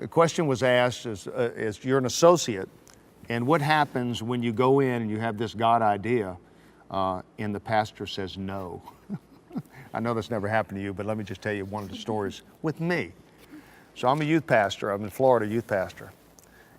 the question was asked is you're an associate, and what happens when you go in and you have this God idea and the pastor says no? I know that's never happened to you, but let me just tell you one of the stories with me. So I'm a youth pastor. I'm in Florida, youth pastor.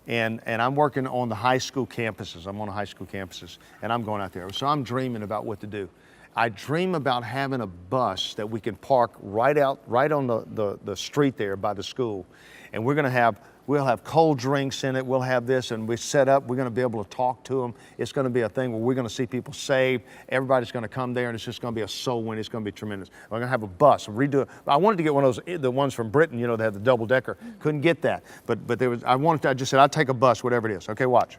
And I'm working on the high school campuses. I'm on the high school campuses, and I'm going out there. So I'm dreaming about what to do. I dream about having a bus that we can park right on the street there by the school. And we'll have cold drinks in it. We'll have this, and we set up. We're going to be able to talk to them. It's going to be a thing where we're going to see people saved. Everybody's going to come there, and it's just going to be a soul win. It's going to be tremendous. We're going to have a bus, redo it. I wanted to get one of those, the ones from Britain, you know, that have the double decker. Couldn't get that, but I just said I'd take a bus, whatever it is. Okay, watch.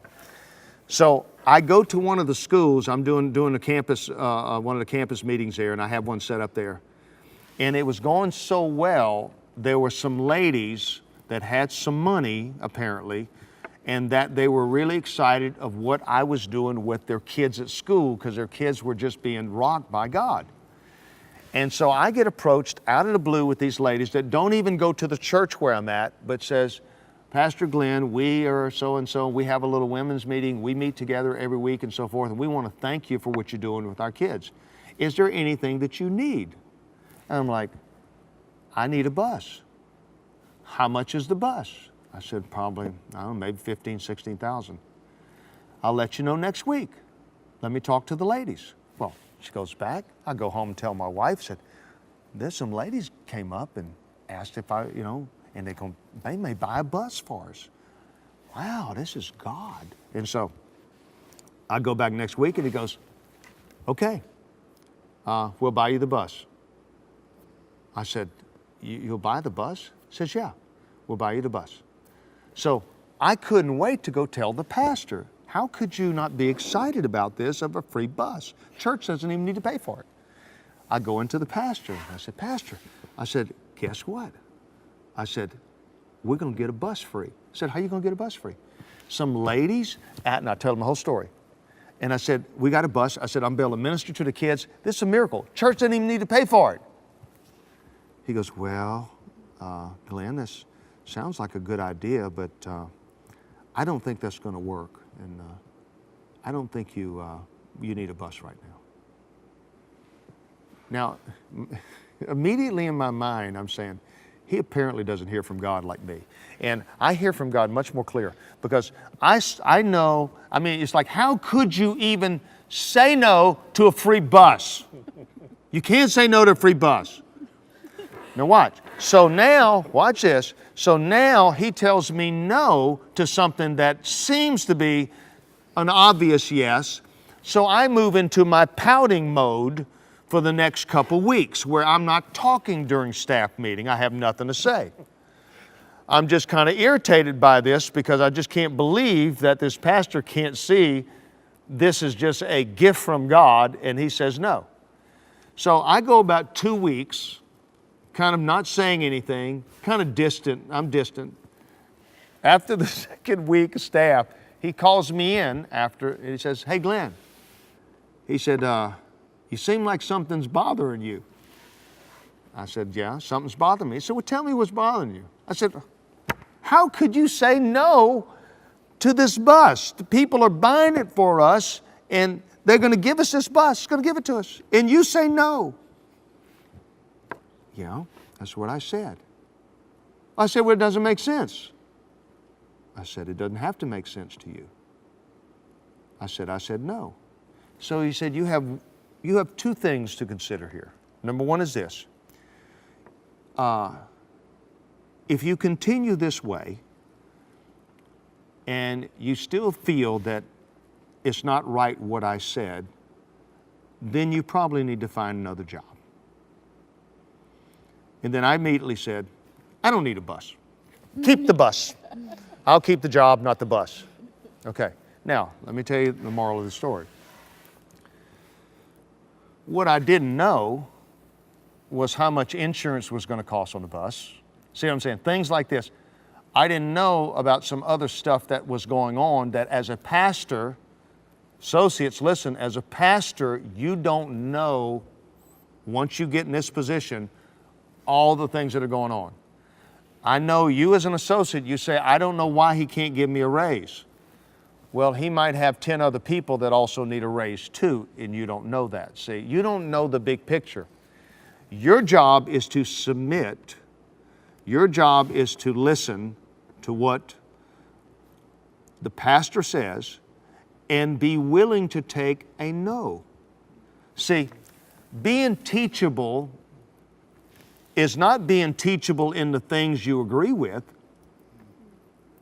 So I go to one of the schools. I'm doing the campus, one of the campus meetings there, and I have one set up there. And it was going so well. There were some ladies that had some money, apparently, and that they were really excited of what I was doing with their kids at school, because their kids were just being rocked by God. And so I get approached out of the blue with these ladies that don't even go to the church where I'm at, but says, Pastor Glenn, we are so-and-so, we have a little women's meeting, we meet together every week and so forth, and we want to thank you for what you're doing with our kids. Is there anything that you need? And I'm like, I need a bus. How much is the bus? I said, probably, I don't know, maybe 15, 16,000. I'll let you know next week. Let me talk to the ladies. Well, she goes back. I go home and tell my wife, said, there's some ladies came up and asked if I, and they may buy a bus for us. Wow, this is God. And so I go back next week and he goes, okay, we'll buy you the bus. I said, you'll buy the bus? He says, yeah, we'll buy you the bus. So I couldn't wait to go tell the pastor. How could you not be excited about this of a free bus? Church doesn't even need to pay for it. I go into the pastor. I said, Pastor, I said, guess what? I said, we're going to get a bus free. I said, how are you going to get a bus free? Some ladies, and I tell them the whole story. And I said, we got a bus. I said, I'm able to minister to the kids. This is a miracle. Church doesn't even need to pay for it. He goes, well, Glenn, this sounds like a good idea, but I don't think that's going to work. And I don't think you need a bus right now. Now, immediately in my mind, I'm saying, he apparently doesn't hear from God like me. And I hear from God much more clear, because I know, it's like, how could you even say no to a free bus? You can't say no to a free bus. Now watch. So now, watch this. So now he tells me no to something that seems to be an obvious yes. So I move into my pouting mode for the next couple weeks, where I'm not talking during staff meeting. I have nothing to say. I'm just kind of irritated by this, because I just can't believe that this pastor can't see this is just a gift from God, and he says no. So I go about 2 weeks, kind of not saying anything, kind of distant. I'm distant. After the second week of staff, he calls me in after, and he says, hey, Glenn. He said, you seem like something's bothering you. I said, yeah, something's bothering me. He said, well, tell me what's bothering you. I said, how could you say no to this bus? The people are buying it for us, and they're going to give us this bus. It's going to give it to us. And you say no. Yeah, that's what I said. I said, well, it doesn't make sense. I said, it doesn't have to make sense to you. I said no. So he said, you have two things to consider here. Number one is this. If you continue this way and you still feel that it's not right what I said, then you probably need to find another job. And then I immediately said, I don't need a bus. Keep the bus. I'll keep the job, not the bus. Okay, now let me tell you the moral of the story. What I didn't know was how much insurance was going to cost on the bus. See what I'm saying? Things like this. I didn't know about some other stuff that was going on, that as a pastor, associates, listen, as a pastor, you don't know, once you get in this position, all the things that are going on. I know you as an associate, you say, I don't know why he can't give me a raise. Well, he might have 10 other people that also need a raise too, and you don't know that. See, you don't know the big picture. Your job is to submit. Your job is to listen to what the pastor says and be willing to take a no. See, being teachable is not being teachable in the things you agree with,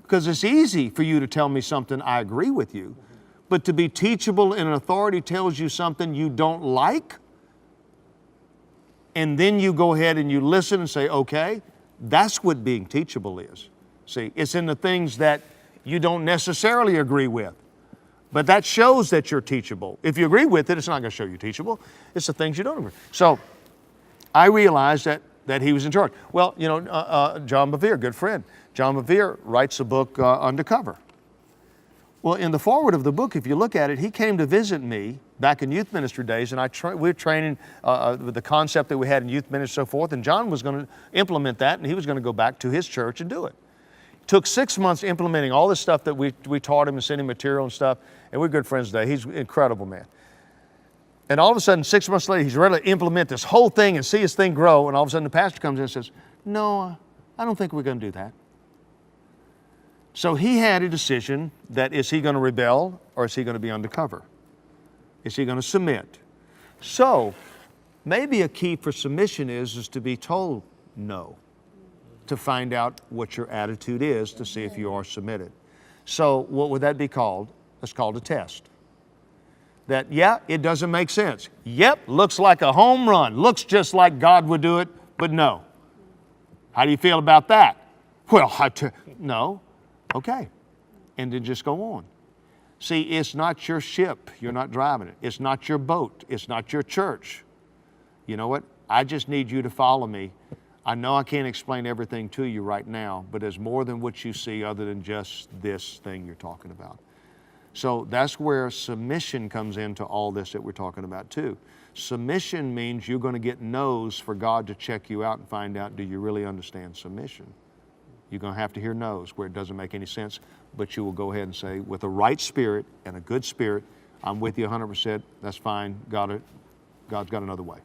because it's easy for you to tell me something I agree with you, but to be teachable in an authority tells you something you don't like, and then you go ahead and you listen and say, okay, that's what being teachable is. See, it's in the things that you don't necessarily agree with, but that shows that you're teachable. If you agree with it, it's not going to show you teachable. It's the things you don't agree. So I realized that he was in charge. Well, you know, John Bevere, good friend. John Bevere writes a book, Undercover. Well, in the foreword of the book, if you look at it, he came to visit me back in youth ministry days, and we were training with the concept that we had in youth ministry and so forth, and John was going to implement that, and he was going to go back to his church and do it. Took 6 months implementing all this stuff that we taught him and sent him material and stuff, and we're good friends today. He's an incredible man. And all of a sudden, 6 months later, he's ready to implement this whole thing and see his thing grow, and all of a sudden the pastor comes in and says, no, I don't think we're going to do that. So he had a decision that is he going to rebel or is he going to be undercover? Is he going to submit? So maybe a key for submission is to be told no, to find out what your attitude is to see if you are submitted. So what would that be called? It's called a test. That, yeah, it doesn't make sense. Yep, looks like a home run. Looks just like God would do it, but no. How do you feel about that? Well, no. Okay. And then just go on. See, it's not your ship. You're not driving it. It's not your boat. It's not your church. You know what? I just need you to follow me. I know I can't explain everything to you right now, but there's more than what you see other than just this thing you're talking about. So that's where submission comes into all this that we're talking about too. Submission means you're going to get no's for God to check you out and find out, do you really understand submission? You're going to have to hear no's where it doesn't make any sense, but you will go ahead and say, with a right spirit and a good spirit, I'm with you 100%, that's fine, God's got another way.